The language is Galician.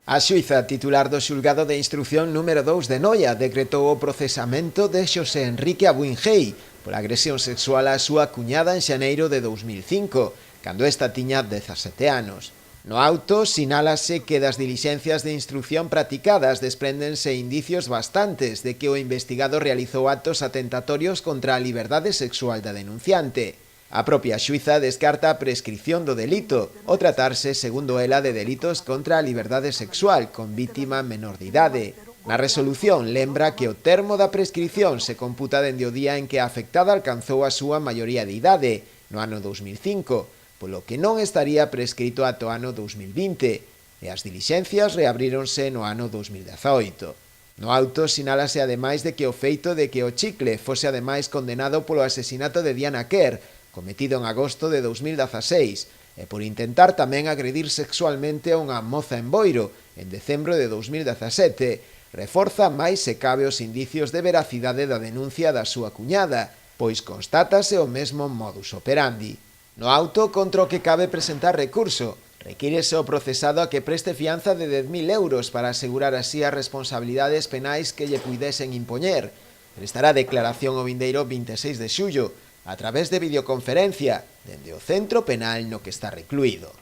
A xuíza titular do xulgado de instrucción número 2 de Noia decretou o procesamento de Xosé Enrique Abuingei pola agresión sexual á súa cuñada en xaneiro de 2005, cando esta tiña 17 anos. No auto sinálase que das dilixencias de instrucción practicadas despréndense indicios bastantes de que o investigado realizou actos atentatorios contra a liberdade sexual da denunciante. A propia xuíza descarta a prescrición do delito, o tratarse, segundo ela, de delitos contra a liberdade sexual con vítima menor de idade. Na resolución lembra que o termo da prescrición se computa dende o día en que a afectada alcanzou a súa maioría de idade, no ano 2005, polo que non estaría prescrito ata o ano 2020, e as dilixencias reabríronse no ano 2018. No auto sinálase ademais de que o feito de que o Chicle fose ademais condenado polo asesinato de Diana Quer, cometido en agosto de 2016, e por intentar tamén agredir sexualmente a unha moza en Boiro, en decembro de 2017, reforza máis se cabe os indicios de veracidade da denuncia da súa cuñada, pois constátase o mesmo modus operandi. No auto contra o que cabe presentar recurso, requírese ao procesado a que preste fianza de 10.000 euros para asegurar así as responsabilidades penais que lle puidesen impoñer. Prestará declaración o vindeiro 26 de xullo, a través de videoconferencia, dende o centro penal no que está recluído.